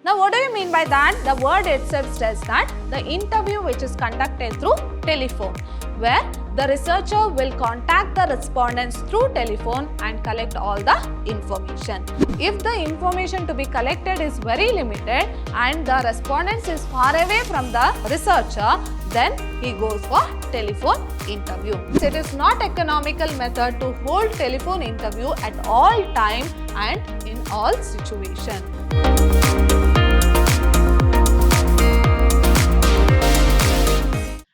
Now what do you mean by that? The word itself says that the interview which is conducted through telephone, where the researcher will contact the respondents through telephone and collect all the information. If the information to be collected is very limited and the respondents is far away from the researcher, then he goes for telephone interview. It is not economical method to hold telephone interview at all time and in all situation.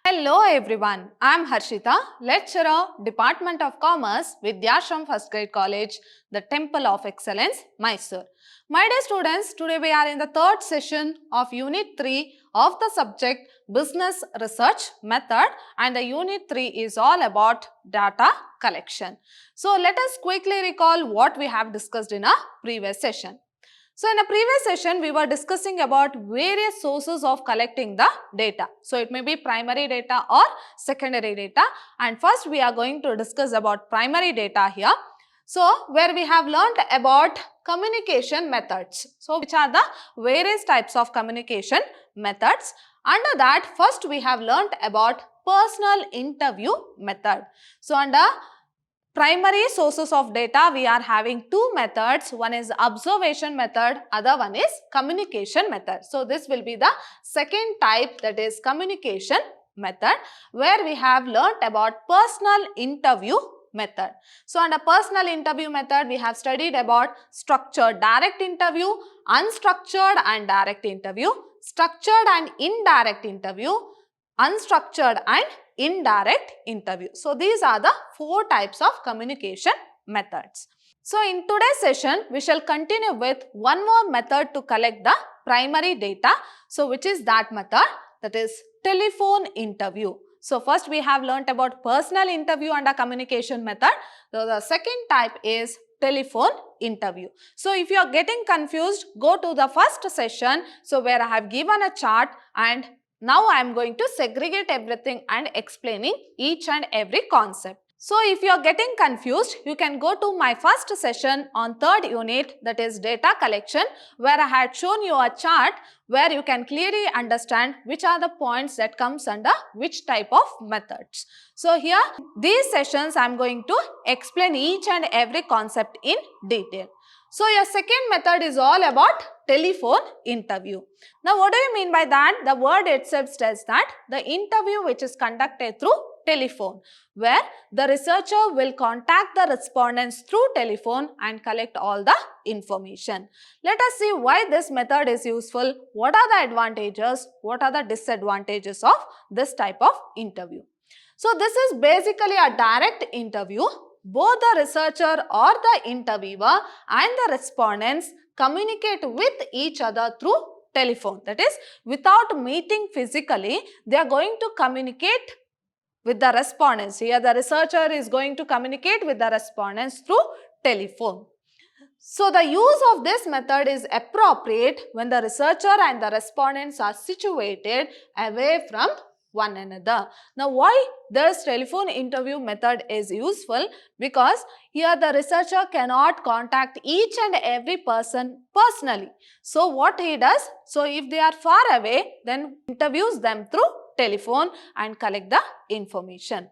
Hello everyone, I am Harshita, lecturer, Department of Commerce, Vidhyaashram First Grade College, the Temple of Excellence, Mysuru. My dear students, today we are in the third session of Unit 3 of the subject Business Research Method, and the Unit 3 is all about data collection. So let us quickly recall what we have discussed in a previous session. So in a previous session, we were discussing about various sources of collecting the data. So it may be primary data or secondary data, and first we are going to discuss about primary data here. So where we have learnt about communication methods. So which are the various types of communication methods. Under that, first we have learnt about personal interview method. So under primary sources of data, we are having two methods. One is observation method, other one is communication method. So this will be the second type, that is communication method, where we have learnt about personal interview method. So under personal interview method, we have studied about structured direct interview, unstructured and direct interview, structured and indirect interview, unstructured and indirect interview. So these are the four types of communication methods. So in today's session, we shall continue with one more method to collect the primary data. So which is that method? That is telephone interview. So first we have learnt about personal interview under communication method. So the second type is telephone interview. So if you are getting confused, go to the first session, so where I have given a chart, and now I am going to segregate everything and explaining each and every concept. So if you are getting confused, you can go to my first session on third unit, that is data collection, where I had shown you a chart where you can clearly understand which are the points that comes under which type of methods. So here, these sessions I am going to explain each and every concept in detail. So your second method is all about telephone interview. Now what do you mean by that? The word itself says that the interview which is conducted through telephone, where the researcher will contact the respondents through telephone and collect all the information. Let us see why this method is useful, what are the advantages, what are the disadvantages of this type of interview. So this is basically a direct interview. Both the researcher or the interviewer and the respondents communicate with each other through telephone. That is, without meeting physically, they are going to communicate with the respondents. Here the researcher is going to communicate with the respondents through telephone. So the use of this method is appropriate when the researcher and the respondents are situated away from one another. Now why this telephone interview method is useful? Because here the researcher cannot contact each and every person personally. So what he does? So if they are far away, then interviews them through telephone and collect the information.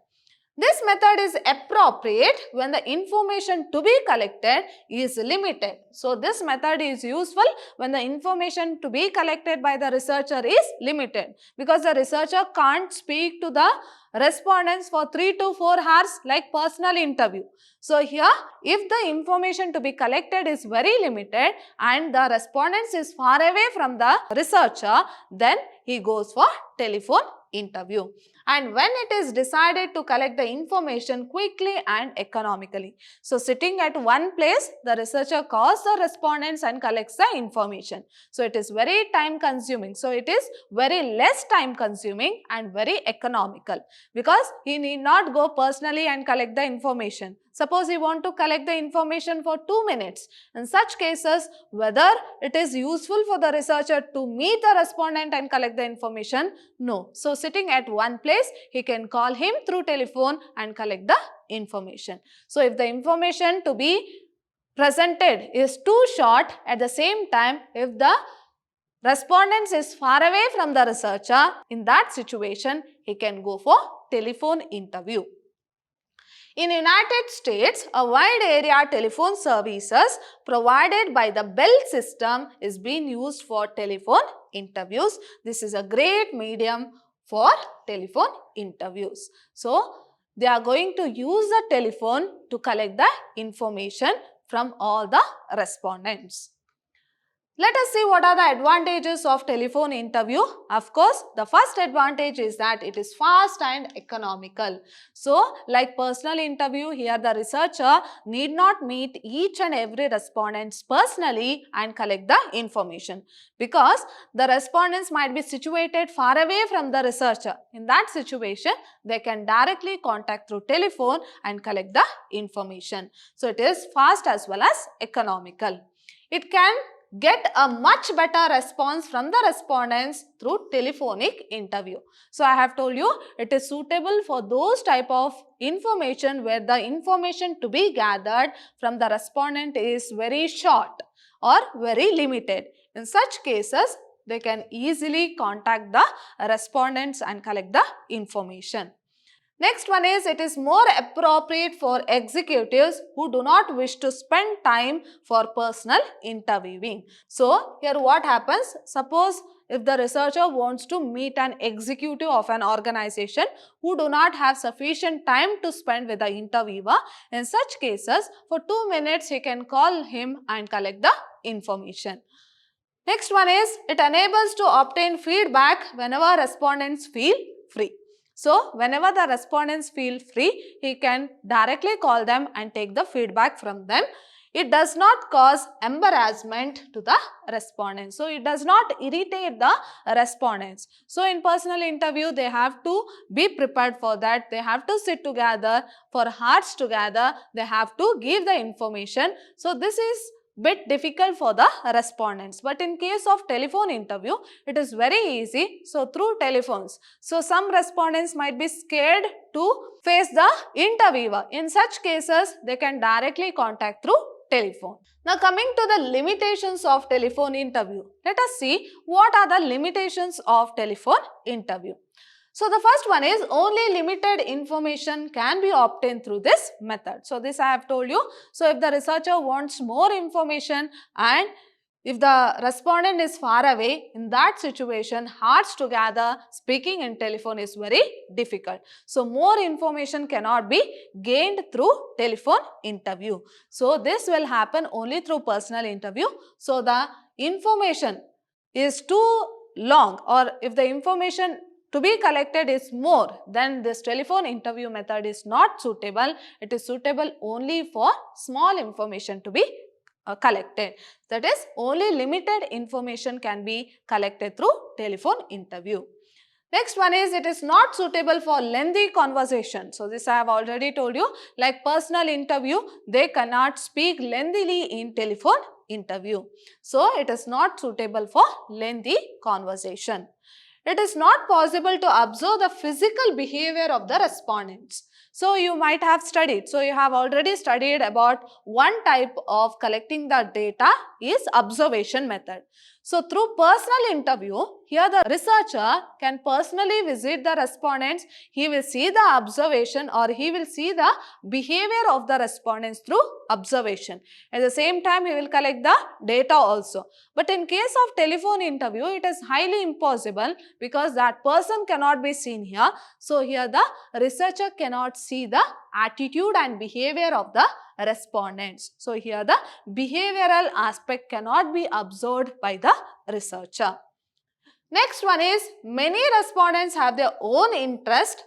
This method is appropriate when the information to be collected is limited. So this method is useful when the information to be collected by the researcher is limited, because the researcher can't speak to the respondents for 3 to 4 hours like personal interview. So here, if the information to be collected is very limited and the respondents is far away from the researcher, then he goes for telephone interview. And when it is decided to collect the information quickly and economically. So sitting at one place, the researcher calls the respondents and collects the information. So it is very time consuming. So it is very less time consuming and very economical, because he need not go personally and collect the information. Suppose you want to collect the information for 2 minutes. In such cases, whether it is useful for the researcher to meet the respondent and collect the information? No. So sitting at one place, he can call him through telephone and collect the information. So if the information to be presented is too short, at the same time, if the respondent is far away from the researcher, in that situation, he can go for telephone interview. In United States, a wide area telephone services provided by the Bell system is being used for telephone interviews. This is a great medium for telephone interviews. So, they are going to use the telephone to collect the information from all the respondents. Let us see what are the advantages of telephone interview. Of course, the first advantage is that it is fast and economical. So, like personal interview, here the researcher need not meet each and every respondents personally and collect the information, because the respondents might be situated far away from the researcher. In that situation, they can directly contact through telephone and collect the information. So, it is fast as well as economical. It can get a much better response from the respondents through telephonic interview. So, I have told you it is suitable for those type of information where the information to be gathered from the respondent is very short or very limited. In such cases, they can easily contact the respondents and collect the information. Next one is, it is more appropriate for executives who do not wish to spend time for personal interviewing. So, here what happens? Suppose if the researcher wants to meet an executive of an organization who do not have sufficient time to spend with the interviewer, in such cases, for 2 minutes he can call him and collect the information. Next one is, it enables to obtain feedback whenever respondents feel free. So, whenever the respondents feel free, he can directly call them and take the feedback from them. It does not cause embarrassment to the respondents. So, it does not irritate the respondents. So, in personal interview, they have to be prepared for that. They have to sit together for hours together. They have to give the information. So, this is bit difficult for the respondents, but in case of telephone interview, it is very easy. So, through telephones, so some respondents might be scared to face the interviewer. In such cases, they can directly contact through telephone. Now, coming to the limitations of telephone interview, let us see what are the limitations of telephone interview. So, the first one is, only limited information can be obtained through this method. So, this I have told you. So, if the researcher wants more information and if the respondent is far away, in that situation, hours together speaking in telephone is very difficult. So, more information cannot be gained through telephone interview. So, this will happen only through personal interview. So, the information is too long, or if the information to be collected is more, then this telephone interview method is not suitable. It is suitable only for small information to be collected. That is, only limited information can be collected through telephone interview. Next one is, it is not suitable for lengthy conversation. So, this I have already told you, like personal interview, they cannot speak lengthily in telephone interview. So, it is not suitable for lengthy conversation. It is not possible to observe the physical behavior of the respondents. So, you might have studied. So, you have already studied about one type of collecting the data is observation method. So, through personal interview, here the researcher can personally visit the respondents. He will see the observation, or he will see the behavior of the respondents through observation. At the same time, he will collect the data also. But in case of telephone interview, it is highly impossible because that person cannot be seen here. So, here the researcher cannot see the attitude and behavior of the respondents. So, here the behavioral aspect cannot be observed by the researcher. Next one is, many respondents have their own interest,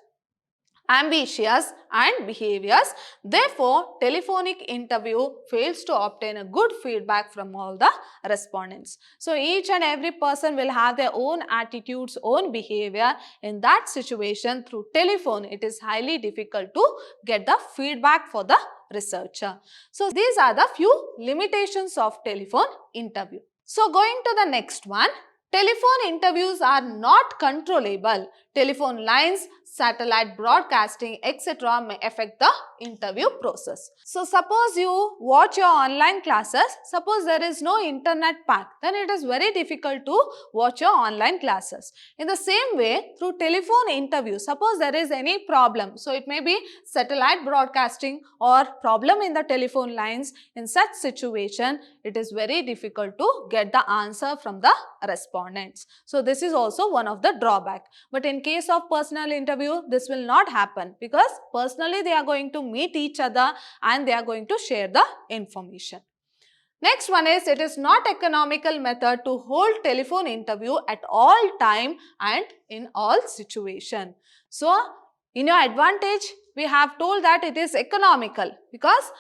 ambitious and behaviors. Therefore, telephonic interview fails to obtain a good feedback from all the respondents. So, each and every person will have their own attitudes, own behavior. In that situation, through telephone, it is highly difficult to get the feedback for the researcher. So, these are the few limitations of telephone interview. So, going to the next one. Telephone interviews are not controllable. Telephone lines satellite broadcasting, etc. may affect the interview process. So suppose you watch your online classes, suppose there is no internet pack, then it is very difficult to watch your online classes. In the same way, through telephone interview, suppose there is any problem, so it may be satellite broadcasting or problem in the telephone lines. In such situation, it is very difficult to get the answer from the respondents. So this is also one of the drawback. But in case of personal interview, this will not happen because personally they are going to meet each other and they are going to share the information. Next one is, it is not economical method to hold telephone interview at all time and in all situation. So in your advantage, we have told that it is economical because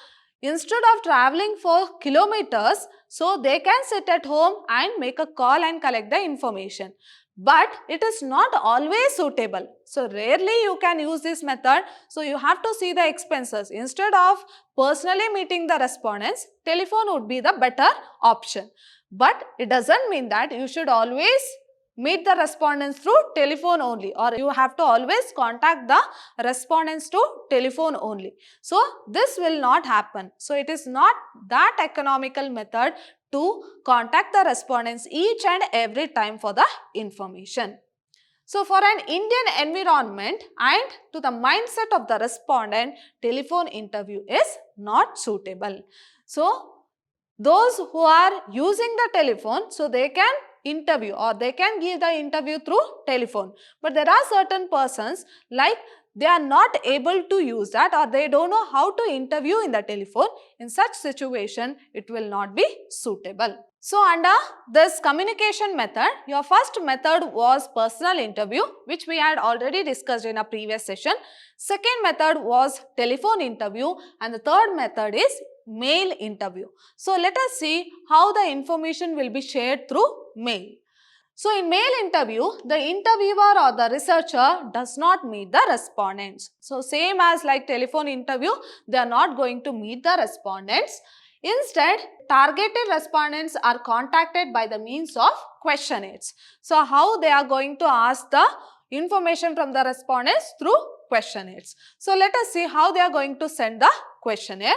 instead of traveling for kilometers, so they can sit at home and make a call and collect the information. But it is not always suitable. So rarely you can use this method. So you have to see the expenses. Instead of personally meeting the respondents, telephone would be the better option. But it doesn't mean that you should always meet the respondents through telephone only, or you have to always contact the respondents to telephone only. So this will not happen. So it is not that economical method to contact the respondents each and every time for the information. So for an Indian environment and to the mindset of the respondent, telephone interview is not suitable. So those who are using the telephone, so they can interview or they can give the interview through telephone. But there are certain persons like they are not able to use that or they don't know how to interview in the telephone. In such situation, it will not be suitable. So under this communication method, your first method was personal interview, which we had already discussed in a previous session. Second method was telephone interview and the third method is mail interview. So let us see how the information will be shared through mail. So in mail interview, the interviewer or the researcher does not meet the respondents. So same as like telephone interview, they are not going to meet the respondents. Instead, targeted respondents are contacted by the means of questionnaires. So how they are going to ask the information from the respondents? Through questionnaires. So let us see how they are going to send the questionnaire.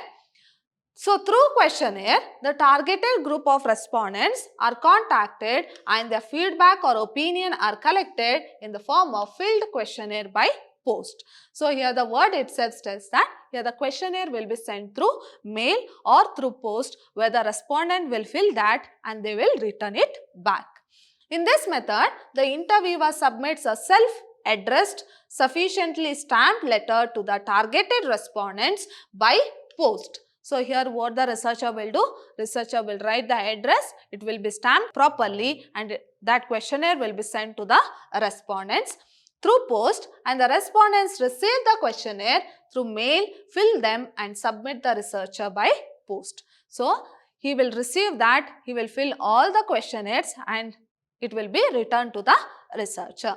So through questionnaire, the targeted group of respondents are contacted and their feedback or opinion are collected in the form of filled questionnaire by post. So here the word itself says that here the questionnaire will be sent through mail or through post, where the respondent will fill that and they will return it back. In this method, the interviewer submits a self-addressed, sufficiently stamped letter to the targeted respondents by post. So here what the researcher will do, researcher will write the address, it will be stamped properly and that questionnaire will be sent to the respondents through post, and the respondents receive the questionnaire through mail, fill them and submit the researcher by post. So he will receive that, he will fill all the questionnaires and it will be returned to the researcher.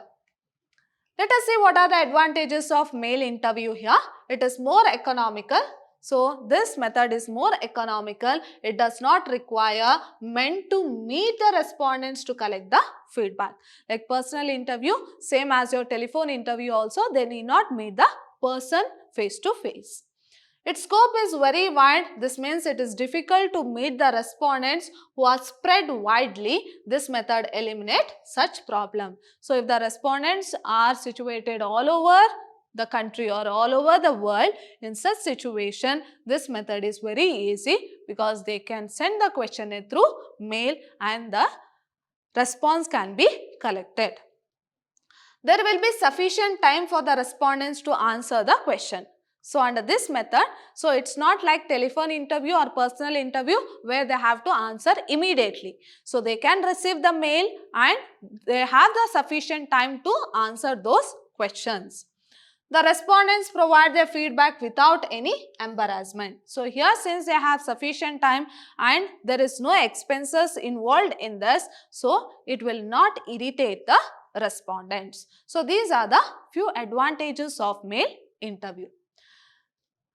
Let us see what are the advantages of mail interview here. It is more economical. So this method is more economical. It does not require men to meet the respondents to collect the feedback. Like personal interview, same as your telephone interview also, they need not meet the person face to face. Its scope is very wide. This means it is difficult to meet the respondents who are spread widely. This method eliminates such problem. So if the respondents are situated all over the country or all over the world, in such situation, this method is very easy because they can send the questionnaire through mail and the response can be collected. There will be sufficient time for the respondents to answer the question. So under this method, so it's not like telephone interview or personal interview where they have to answer immediately. So they can receive the mail and they have the sufficient time to answer those questions. The respondents provide their feedback without any embarrassment. So here, since they have sufficient time and there is no expenses involved in this, so it will not irritate the respondents. So these are the few advantages of mail interview.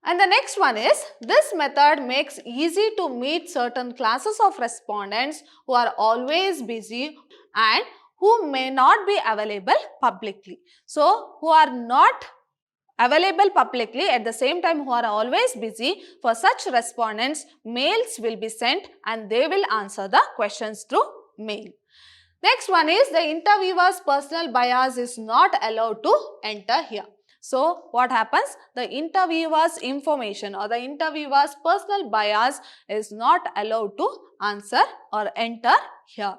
And the next one is, this method makes easy to meet certain classes of respondents who are always busy and who may not be available publicly. So, who are not available publicly, at the same time who are always busy, for such respondents, mails will be sent and they will answer the questions through mail. Next one is the interviewer's personal bias is not allowed to enter here. So, what happens? The interviewer's information or the interviewer's personal bias is not allowed to answer or enter here.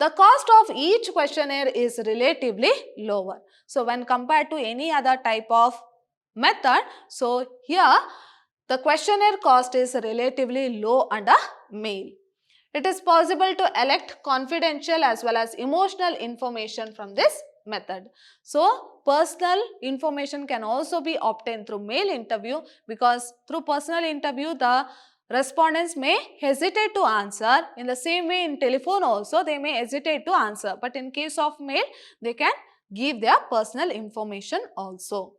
The cost of each questionnaire is relatively lower. So, when compared to any other type of method, so here the questionnaire cost is relatively low under mail. It is possible to elect confidential as well as emotional information from this method. So, personal information can also be obtained through mail interview, because through personal interview the respondents may hesitate to answer. In the same way in telephone also they may hesitate to answer, but in case of mail they can give their personal information also.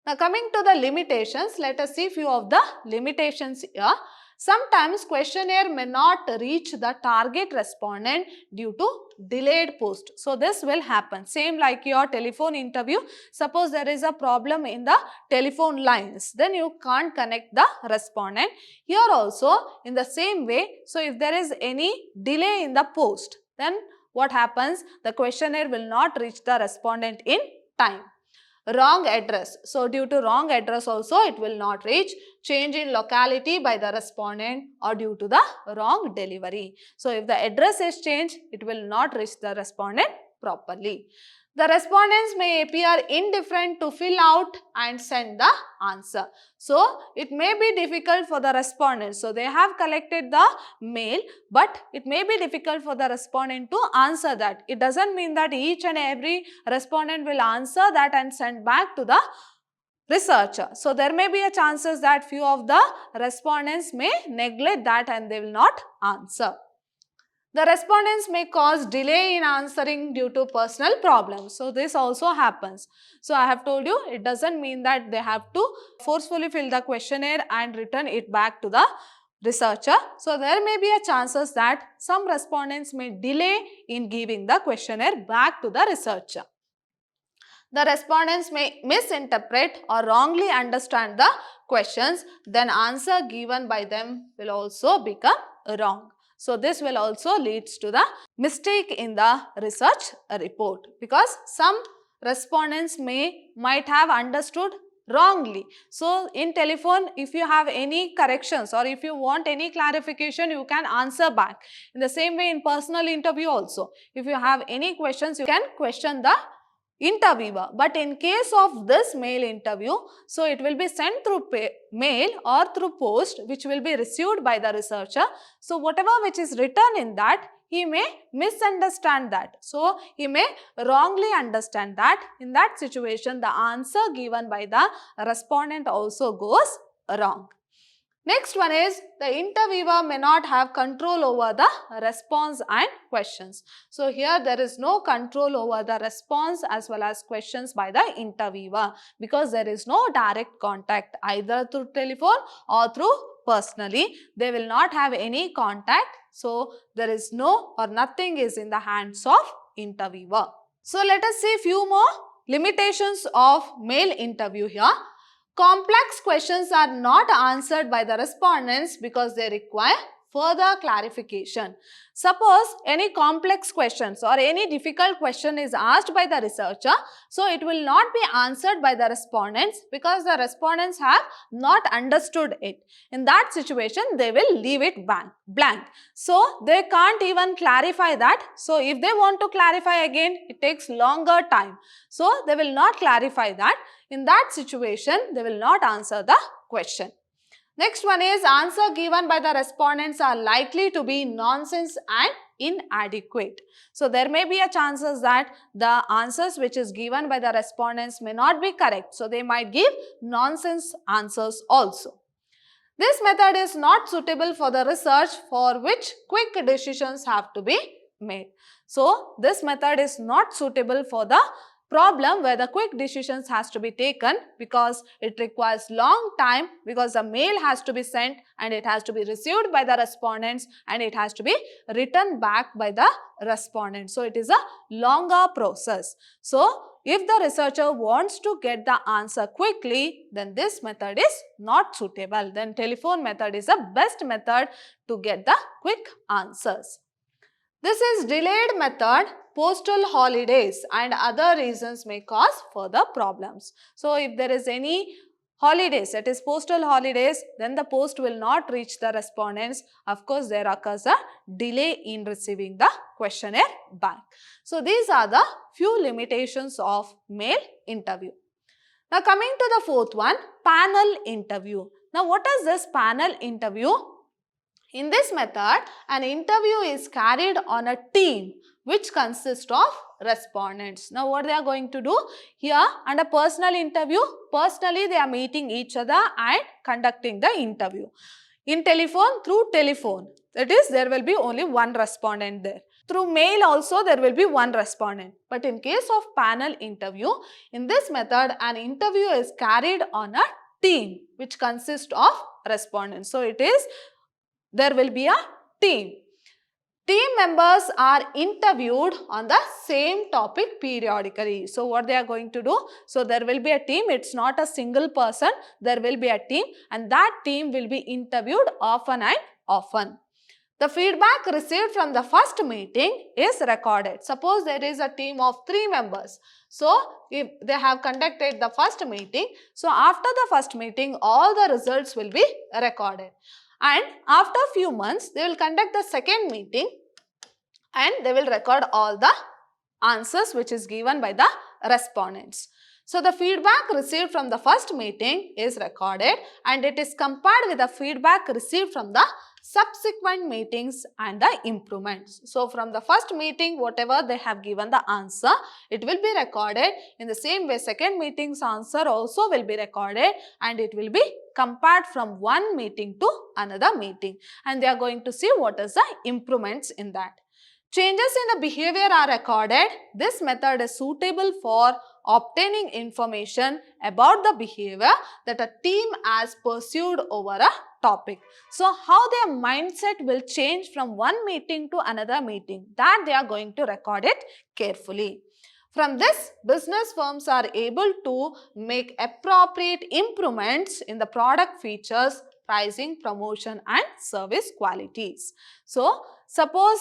Now coming to the limitations, let us see few of the limitations here. Sometimes questionnaire may not reach the target respondent due to delayed post. So this will happen. Same like your telephone interview. Suppose there is a problem in the telephone lines, then you can't connect the respondent. Here also in the same way, so if there is any delay in the post, then what happens? The questionnaire will not reach the respondent in time. Wrong address. So, due to wrong address also it will not reach. Change in locality by the respondent or due to the wrong delivery. So, if the address is changed, it will not reach the respondent properly. The respondents may appear indifferent to fill out and send the answer. So, it may be difficult for the respondent. So, they have collected the mail, but it may be difficult for the respondent to answer that. It doesn't mean that each and every respondent will answer that and send back to the researcher. So, there may be a chances that few of the respondents may neglect that and they will not answer. The respondents may cause delay in answering due to personal problems. So, this also happens. So, I have told you it doesn't mean that they have to forcefully fill the questionnaire and return it back to the researcher. So, there may be a chances that some respondents may delay in giving the questionnaire back to the researcher. The respondents may misinterpret or wrongly understand the questions, then answer given by them will also become wrong. So, this will also leads to the mistake in the research report, because some respondents might have understood wrongly. So, in telephone if you have any corrections or if you want any clarification, you can answer back. In the same way in personal interview also, if you have any questions, you can question the interviewer. But in case of this mail interview, so it will be sent through mail or through post, which will be received by the researcher. So whatever which is written in that, he may misunderstand that. So he may wrongly understand that. In that situation, the answer given by the respondent also goes wrong. Next one is the interviewer may not have control over the response and questions. So here there is no control over the response as well as questions by the interviewer, because there is no direct contact either through telephone or through personally. They will not have any contact. So there is no or nothing is in the hands of interviewer. So let us see few more limitations of mail interview here. Complex questions are not answered by the respondents because they require further clarification. Suppose any complex questions or any difficult question is asked by the researcher, so it will not be answered by the respondents because the respondents have not understood it. In that situation, they will leave it blank. So, they can't even clarify that. So, if they want to clarify again, it takes longer time. So, they will not clarify that. In that situation, they will not answer the question. Next one is answer given by the respondents are likely to be nonsense and inadequate. So, there may be a chances that the answers which is given by the respondents may not be correct. So, they might give nonsense answers also. This method is not suitable for the research for which quick decisions have to be made. So, this method is not suitable for the problem where the quick decisions has to be taken because it requires long time, because the mail has to be sent and it has to be received by the respondents and it has to be written back by the respondents. So it is a longer process. So if the researcher wants to get the answer quickly, then this method is not suitable. Then telephone method is the best method to get the quick answers. This is delayed method. Postal holidays and other reasons may cause further problems. So if there is any holidays, that is postal holidays, then the post will not reach the respondents. Of course, there occurs a delay in receiving the questionnaire back. So these are the few limitations of mail interview. Now coming to the fourth one, panel interview. Now what is this panel interview? In this method, an interview is carried on a team which consists of respondents. Now what they are going to do? Here under personal interview, personally they are meeting each other and conducting the interview. In telephone, through telephone, that is there will be only one respondent there. Through mail also there will be one respondent. But in case of panel interview, in this method an interview is carried on a team which consists of respondents. So it is there will be a team. Team members are interviewed on the same topic periodically. So what they are going to do? So there will be a team. It's not a single person. There will be a team and that team will be interviewed often and often. The feedback received from the first meeting is recorded. Suppose there is a team of 3 members. So if they have conducted the first meeting, so after the first meeting, all the results will be recorded. And after a few months, they will conduct the second meeting and they will record all the answers which is given by the respondents. So the feedback received from the first meeting is recorded and it is compared with the feedback received from the subsequent meetings and the improvements. So from the first meeting, whatever they have given the answer, it will be recorded. In the same way, second meeting's answer also will be recorded and it will be compared from one meeting to another meeting. And they are going to see what is the improvements in that. Changes in the behavior are recorded. This method is suitable for obtaining information about the behavior that a team has pursued over a topic. So how their mindset will change from one meeting to another meeting, that they are going to record it carefully. From this, business firms are able to make appropriate improvements in the product features, pricing, promotion and service qualities. So suppose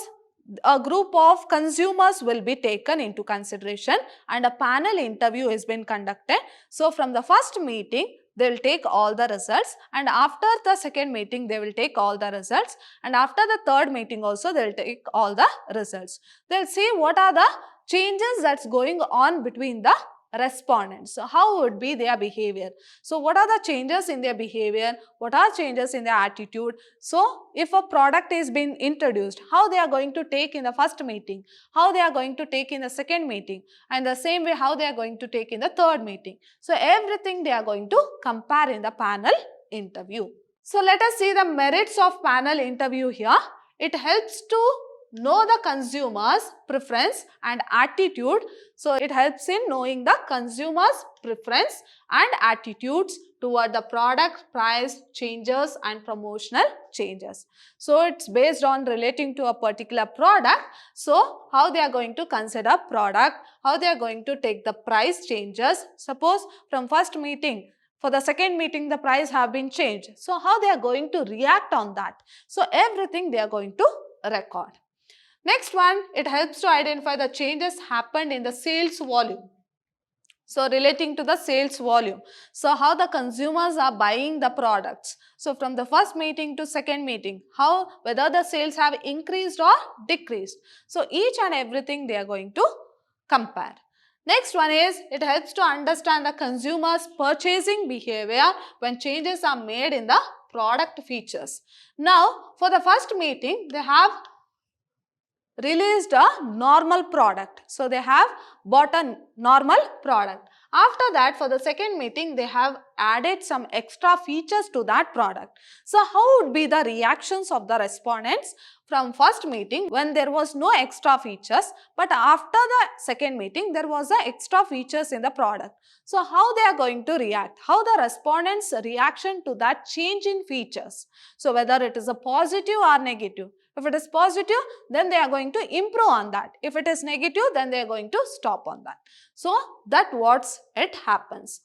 a group of consumers will be taken into consideration and a panel interview has been conducted. So from the first meeting, they will take all the results and after the second meeting, they will take all the results and after the third meeting also, they will take all the results. They will see what are the changes that's going on between the respondents. So how would be their behavior? So what are the changes in their behavior? What are changes in their attitude? So if a product is being introduced, how they are going to take in the first meeting, how they are going to take in the second meeting, and the same way how they are going to take in the third meeting. So everything they are going to compare in the panel interview. So let us see the merits of panel interview here. It helps to know the consumer's preference and attitude. So it helps in knowing the consumer's preference and attitudes toward the product, price, changes and promotional changes. So it's based on relating to a particular product. So how they are going to consider product, how they are going to take the price changes. Suppose from first meeting, for the second meeting, the price have been changed. So how they are going to react on that. So everything they are going to record. Next one, it helps to identify the changes happened in the sales volume. So relating to the sales volume. So how the consumers are buying the products. So from the first meeting to second meeting, how whether the sales have increased or decreased. So each and everything they are going to compare. Next one is, it helps to understand the consumer's purchasing behavior when changes are made in the product features. Now, for the first meeting, they have released a normal product. So they have bought a normal product. After that, for the second meeting, they have added some extra features to that product. So how would be the reactions of the respondents from first meeting when there was no extra features, but after the second meeting there was a extra features in the product. So how they are going to react, how the respondents reaction to that change in features. So whether it is a positive or negative. If it is positive, then they are going to improve on that. If it is negative, then they are going to stop on that. So that what's it happens.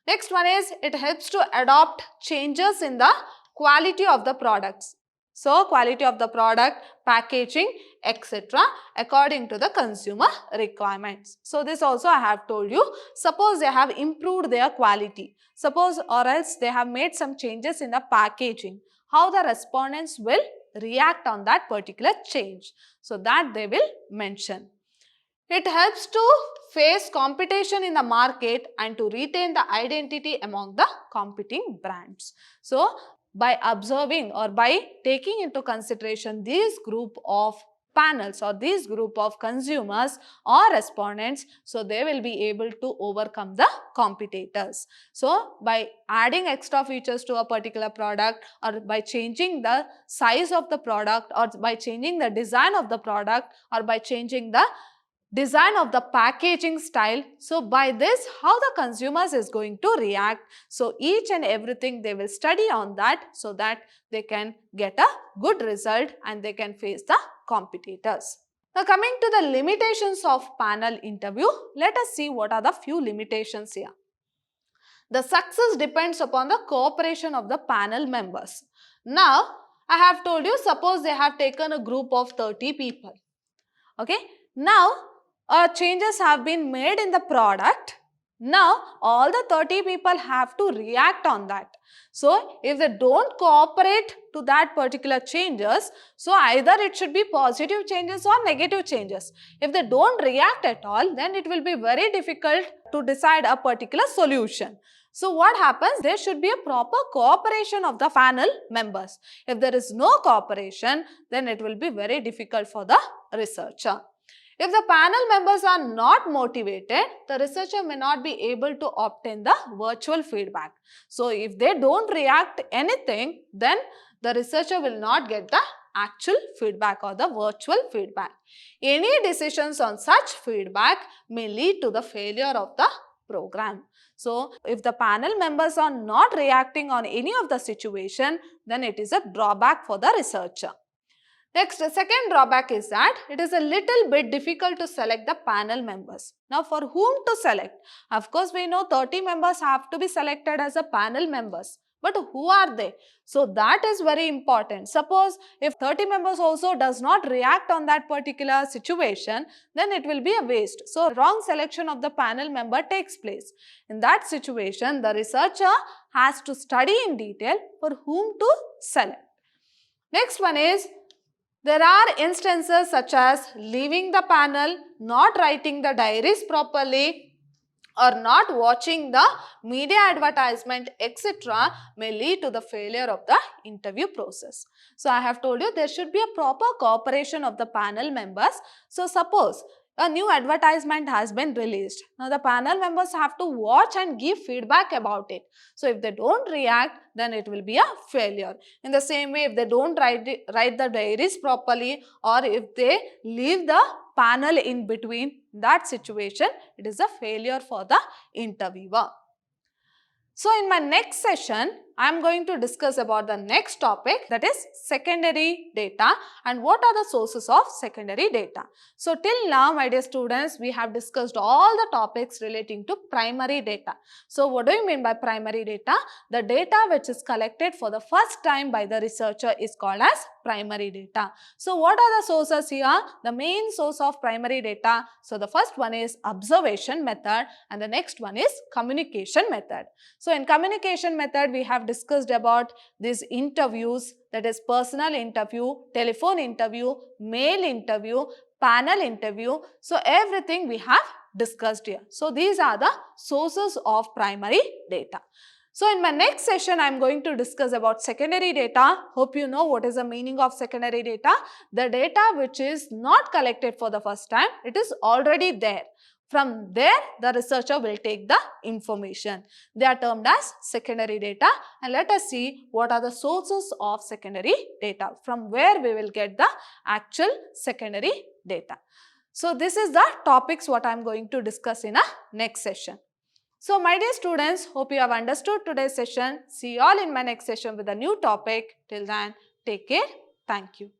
Next one is it helps to adopt changes in the quality of the products. So quality of the product, packaging, etc. according to the consumer requirements. So this also I have told you. Suppose they have improved their quality. Suppose or else they have made some changes in the packaging. How the respondents will react on that particular change. So that they will mention. It helps to face competition in the market and to retain the identity among the competing brands. So by observing or by taking into consideration these group of panels or these group of consumers or respondents, so they will be able to overcome the competitors. So by adding extra features to a particular product or by changing the size of the product or by changing the design of the product or by changing the design of the packaging style. So by this, how the consumers is going to react. So each and everything they will study on that so that they can get a good result and they can face the competitors. Now coming to the limitations of panel interview, let us see what are the few limitations here. The success depends upon the cooperation of the panel members. Now I have told you, suppose they have taken a group of 30 people. Okay. Now changes have been made in the product. Now all the 30 people have to react on that. So if they don't cooperate to that particular changes, so either it should be positive changes or negative changes. If they don't react at all, then it will be very difficult to decide a particular solution. So what happens? There should be a proper cooperation of the panel members. If there is no cooperation, then it will be very difficult for the researcher. If the panel members are not motivated, the researcher may not be able to obtain the virtual feedback. So if they don't react anything, then the researcher will not get the actual feedback or the virtual feedback. Any decisions on such feedback may lead to the failure of the program. So if the panel members are not reacting on any of the situation, then it is a drawback for the researcher. Next, the second drawback is that it is a little bit difficult to select the panel members. Now, for whom to select? Of course, we know 30 members have to be selected as a panel members. But who are they? So, that is very important. Suppose if 30 members also does not react on that particular situation, then it will be a waste. So, wrong selection of the panel member takes place. In that situation, the researcher has to study in detail for whom to select. Next one is, there are instances such as leaving the panel, not writing the diaries properly, or not watching the media advertisement, etc. may lead to the failure of the interview process. So I have told you there should be a proper cooperation of the panel members. So suppose a new advertisement has been released. Now the panel members have to watch and give feedback about it. So if they don't react, then it will be a failure. In the same way, if they don't write the diaries properly, or if they leave the panel in between, that situation, it is a failure for the interviewer. So in my next session, I am going to discuss about the next topic, that is secondary data and what are the sources of secondary data. So till now, my dear students, we have discussed all the topics relating to primary data. So what do you mean by primary data? The data which is collected for the first time by the researcher is called as primary data. So what are the sources here? The main source of primary data. So the first one is observation method and the next one is communication method. So in communication method, we have discussed about these interviews, that is personal interview, telephone interview, mail interview, panel interview. So everything we have discussed here. So these are the sources of primary data. So in my next session, I am going to discuss about secondary data. Hope you know what is the meaning of secondary data. The data which is not collected for the first time, it is already there. From there, the researcher will take the information. They are termed as secondary data. And let us see what are the sources of secondary data, from where we will get the actual secondary data. So this is the topics what I am going to discuss in a next session. So my dear students, hope you have understood today's session. See you all in my next session with a new topic. Till then, take care. Thank you.